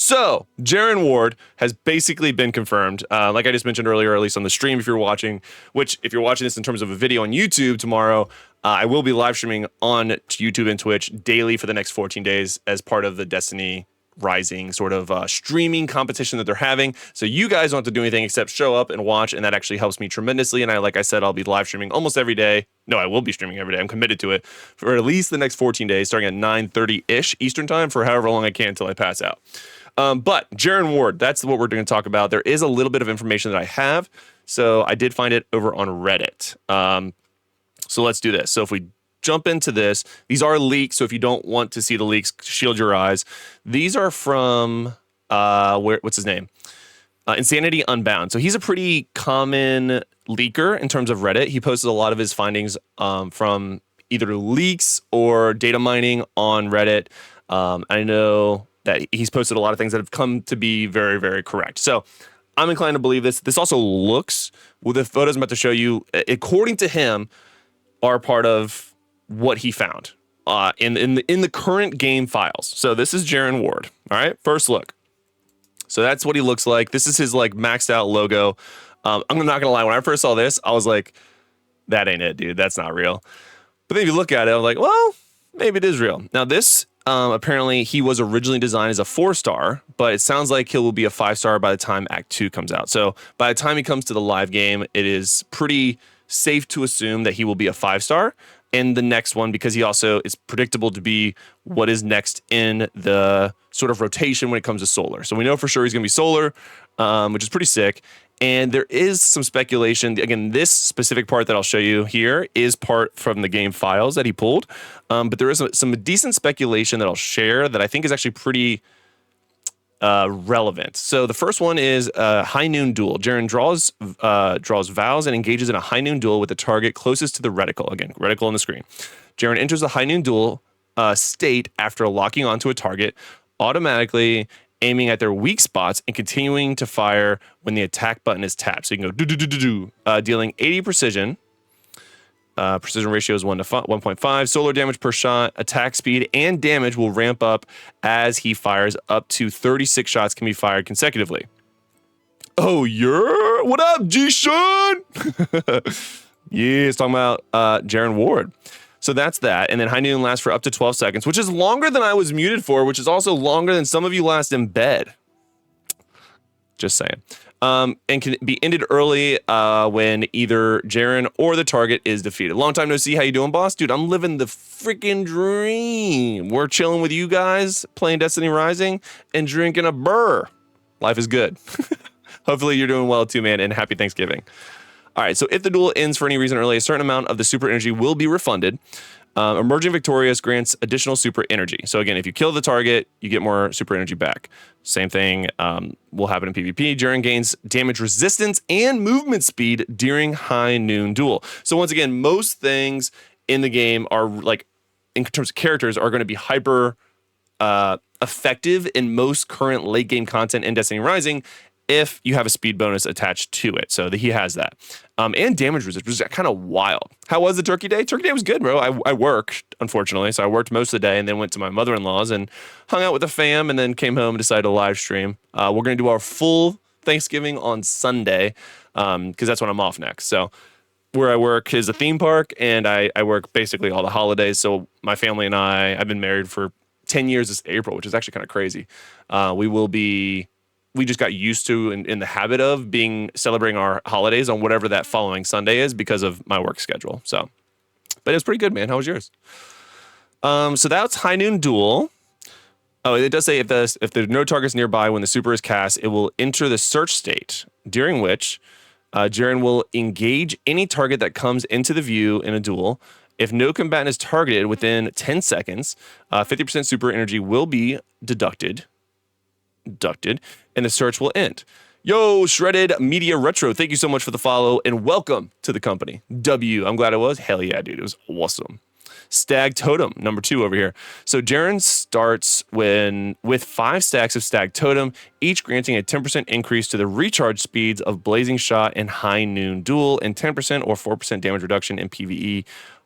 So, Jaren Ward has basically been confirmed. Like I just mentioned earlier, at least on the stream, if you're watching, which if you're watching this in terms of a video on YouTube tomorrow, I will be live streaming on YouTube and Twitch daily for the next 14 days as part of the Destiny Rising sort of streaming competition that they're having. So you guys don't have to do anything except show up and watch, and that actually helps me tremendously. And like I said, I'll be live streaming almost every day. No, I will be streaming every day. I'm committed to it for at least the next 14 days, starting at 9:30-ish Eastern time for however long I can until I pass out. But Jaren Ward, that's what we're going to talk about. There is a little bit of information that I have. So I did find it over on Reddit. So let's do this. So if we jump into this, these are leaks. So if you don't want to see the leaks, shield your eyes. These are from, what's his name? Insanity Unbound. So he's a pretty common leaker in terms of Reddit. He posted a lot of his findings from either leaks or data mining on Reddit. I know that he's posted a lot of things that have come to be very, very correct. So I'm inclined to believe this. This also looks, with the photos I'm about to show you, according to him, are part of what he found in the current game files. So this is Jaren Ward. All right, first look. So that's what he looks like. This is his like maxed out logo. I'm not gonna lie. When I first saw this, I was like, "That ain't it, dude. That's not real." But then if you look at it, I'm like, "Well, maybe it is real." Now this apparently he was originally designed as a 4-star, but it sounds like he will be a 5-star by the time Act 2 comes out. So by the time he comes to the live game, it is pretty safe to assume that he will be a 5-star in the next one, because he also is predictable to be what is next in the sort of rotation when it comes to solar. So we know for sure he's going to be solar, which is pretty sick. And there is some speculation. Again, this specific part that I'll show you here is part from the game files that he pulled. But there is some decent speculation that I'll share that I think is actually pretty relevant. So the first one is a high noon duel. Jaren draws vows and engages in a high noon duel with the target closest to the reticle. Again, reticle on the screen. Jaren enters the high noon duel state after locking onto a target, automatically aiming at their weak spots and continuing to fire when the attack button is tapped. So you can go do, dealing 80 precision. Precision ratio is 1.5. Solar damage per shot, attack speed, and damage will ramp up as he fires. Up to 36 shots can be fired consecutively. Oh, yeah. What up, G-Shun? Yeah, it's talking about Jaren Ward. So that's that. And then High Noon lasts for up to 12 seconds, which is longer than I was muted for, which is also longer than some of you last in bed. Just saying. And can be ended early when either Jaren or the target is defeated. Long time no see. How you doing, boss? Dude, I'm living the freaking dream. We're chilling with you guys, playing Destiny Rising, and drinking a burr. Life is good. Hopefully you're doing well too, man, and happy Thanksgiving. All right, so if the duel ends for any reason early, a certain amount of the super energy will be refunded. Emerging victorious grants additional super energy. So again, if you kill the target, you get more super energy back. Same thing will happen in PvP. Jaren gains damage resistance and movement speed during high noon duel. So once again, most things in the game are like, in terms of characters, are going to be hyper effective in most current late game content in Destiny Rising, if you have a speed bonus attached to it. So he has that. And damage resistance, which is kind of wild. How was the Turkey Day? Turkey Day was good, bro. I worked, unfortunately. So I worked most of the day and then went to my mother-in-law's and hung out with the fam and then came home and decided to live stream. We're going to do our full Thanksgiving on Sunday because that's when I'm off next. So where I work is a theme park, and I work basically all the holidays. So my family and I've been married for 10 years this April, which is actually kind of crazy. We just got used to in the habit of celebrating our holidays on whatever that following Sunday is because of my work schedule. So, but it was pretty good, man. How was yours? So that's High Noon Duel. Oh, it does say if there's no targets nearby when the super is cast, it will enter the search state, during which Jaren will engage any target that comes into the view in a duel. If no combatant is targeted within 10 seconds, 50% super energy will be deducted, and the search will end. Yo, Shredded Media Retro, thank you so much for the follow, and welcome to the company. I'm glad it was. Hell yeah, dude, it was awesome. Stag Totem, number 2 over here. So Jaren starts with 5 stacks of Stag Totem, each granting a 10% increase to the recharge speeds of Blazing Shot and High Noon Duel, and 10% or 4% damage reduction in PvE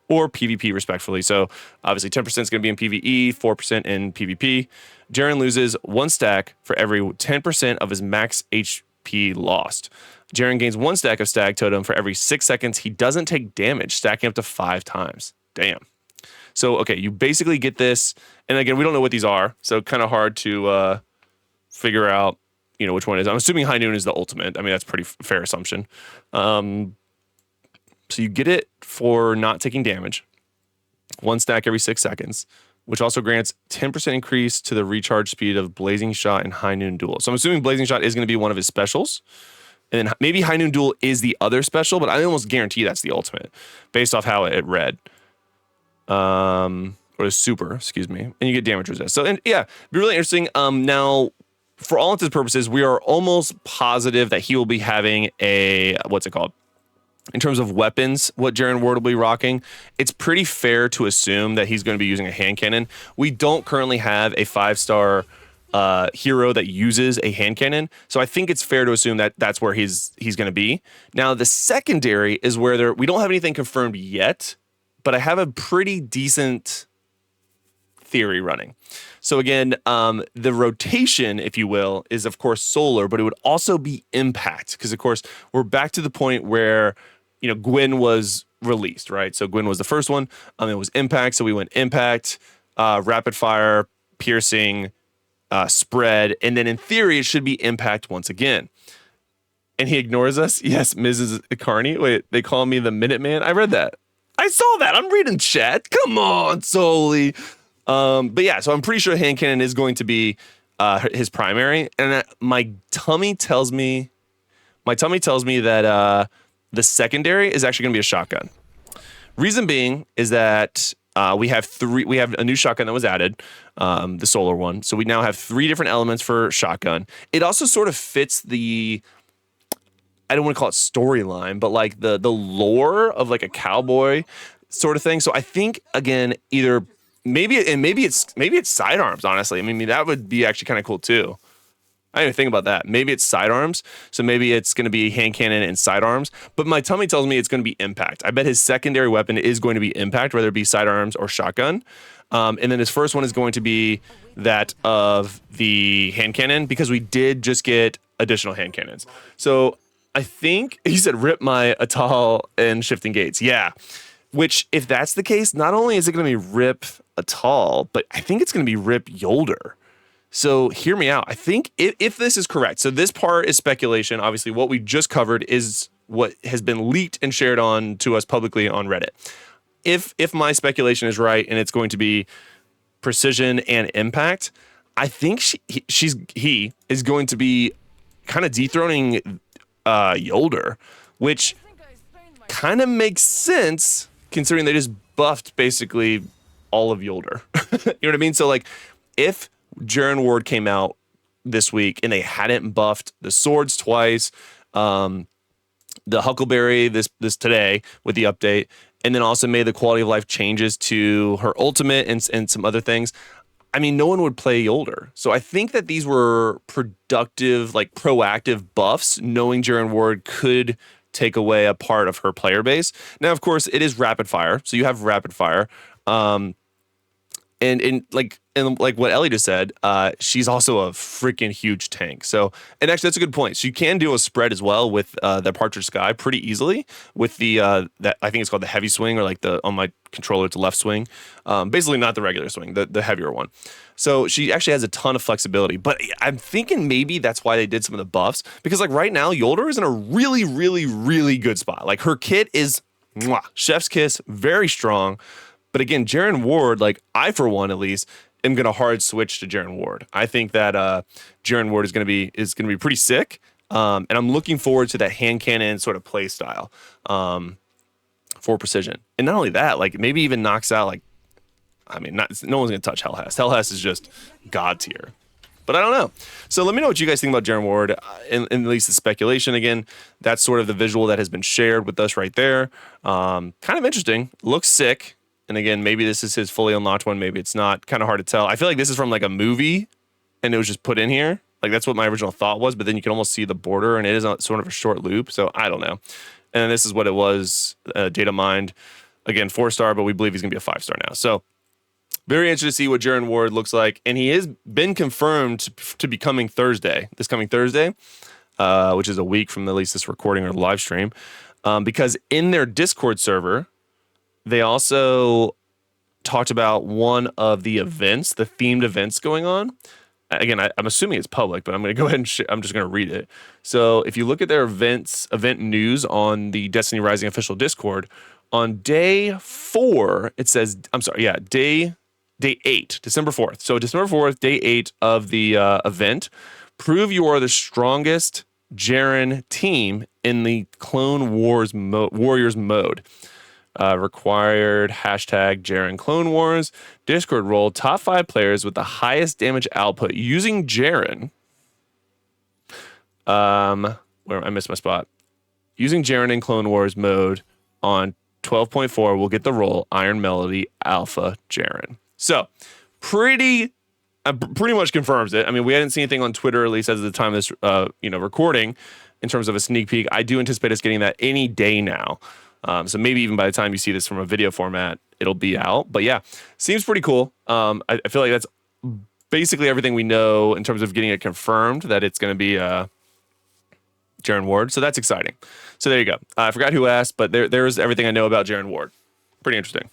or PvP respectively. So obviously 10% is going to be in PvE, 4% in PvP. Jaren loses 1 stack for every 10% of his max HP lost. Jaren gains 1 stack of Stag Totem for every 6 seconds he doesn't take damage, stacking up to 5 times. Damn. So, okay, you basically get this. And again, we don't know what these are, so kind of hard to figure out, which one it is. I'm assuming High Noon is the ultimate. I mean, that's a pretty fair assumption. So you get it for not taking damage. 1 stack every 6 seconds, which also grants 10% increase to the recharge speed of Blazing Shot and High Noon Duel. So I'm assuming Blazing Shot is going to be one of his specials. And then maybe High Noon Duel is the other special, but I almost guarantee that's the ultimate based off how it read. Or the super, excuse me. And you get damage resist. So, and yeah, it'd be really interesting. Now, for all intents and purposes, we are almost positive that he will be having a, what's it called? In terms of weapons, what Jaren Ward will be rocking, it's pretty fair to assume that he's going to be using a hand cannon. We don't currently have a 5-star hero that uses a hand cannon, so I think it's fair to assume that that's where he's going to be. Now, the secondary is where we don't have anything confirmed yet, but I have a pretty decent theory running. So again, the rotation, if you will, is of course solar, but it would also be impact, because of course we're back to the point where Gwyn was released, right? So Gwyn was the first one. It was impact, so we went impact, rapid fire, piercing, spread, and then in theory it should be impact once again. And he ignores us. Yes, Mrs. Carney. Wait, they call me the Minuteman. I read that. I saw that. I'm reading chat. Come on, Soli. But yeah, so I'm pretty sure hand cannon is going to be his primary, and my tummy tells me that the secondary is actually going to be a shotgun. Reason being is that we have a new shotgun that was added, the solar one. So we now have 3 different elements for shotgun. It also sort of fits I don't want to call it storyline, but like the lore of like a cowboy sort of thing. So I think again, either maybe it's sidearms, honestly. I mean, that would be actually kind of cool too. I didn't even think about that. Maybe it's sidearms. So maybe it's going to be hand cannon and sidearms. But my tummy tells me it's going to be impact. I bet his secondary weapon is going to be impact, whether it be sidearms or shotgun. And then his first one is going to be that of the hand cannon, because we did just get additional hand cannons. So I think he said, rip my Atal and shifting gates. Yeah. Which, if that's the case, not only is it going to be rip Atal, but I think it's going to be rip Yolder. So hear me out. I think if this is correct, so this part is speculation. Obviously, what we just covered is what has been leaked and shared on to us publicly on Reddit. If my speculation is right and it's going to be precision and impact, I think he is going to be kind of dethroning Yolder, which kind of makes sense considering they just buffed basically all of Yolder. You know what I mean? So like, if Jaren Ward came out this week and they hadn't buffed the swords twice, the Huckleberry this today with the update, and then also made the quality of life changes to her ultimate and some other things, I mean, no one would play Yolder. So I think that these were productive, like proactive buffs, knowing Jaren Ward could take away a part of her player base. Now, of course, it is rapid fire. So you have rapid fire. And like what Ellie just said, she's also a freaking huge tank. So, and actually that's a good point. So you can do a spread as well with the Partridge Sky pretty easily with the that I think it's called the heavy swing, or like on my controller it's left swing. Basically not the regular swing, the heavier one. So she actually has a ton of flexibility. But I'm thinking maybe that's why they did some of the buffs, because like right now Yolder is in a really, really, really good spot. Like her kit is chef's kiss, very strong. But again, Jaren Ward, like I, for one at least, am going to hard switch to Jaren Ward. I think that Jaren Ward is going to be pretty sick. And I'm looking forward to that hand cannon sort of play style for precision. And not only that, like maybe even knocks out no one's going to touch Hellhast. Hellhast is just God tier. But I don't know. So let me know what you guys think about Jaren Ward, and at least the speculation. Again, that's sort of the visual that has been shared with us right there. Kind of interesting. Looks sick. And again, maybe this is his fully unlocked one. Maybe it's not. Kind of hard to tell. I feel like this is from like a movie and it was just put in here. Like that's what my original thought was. But then you can almost see the border and it is sort of a short loop. So I don't know. And this is what it was. Data mined. Again, 4-star, but we believe he's going to be a 5-star now. So Very interested to see what Jaren Ward looks like, and he has been confirmed to be coming this coming Thursday, which is a week from at least this recording or live stream, because in their Discord server, they also talked about one of the events, the themed events going on. Again, I'm assuming it's public, but I'm going to go ahead and I'm just going to read it. So if you look at their event news on the Destiny Rising official Discord, on day 4, it says, day 8, December 4th. So December 4th, day 8 of the event, prove you are the strongest Jaren team in the Clone Wars Warriors mode. Required hashtag Jaren Clone Wars. Discord role top 5 players with the highest damage output using Jaren. Where I missed my spot. Using Jaren in Clone Wars mode on 12.4 will get the role Iron Melody Alpha Jaren. So pretty much confirms it. I mean, we hadn't seen anything on Twitter, at least as of the time of this recording, in terms of a sneak peek. I do anticipate us getting that any day now. So maybe even by the time you see this from a video format, it'll be out. But yeah, seems pretty cool. I feel like that's basically everything we know in terms of getting it confirmed that it's going to be Jaren Ward. So that's exciting. So there you go. I forgot who asked, but there's everything I know about Jaren Ward. Pretty interesting.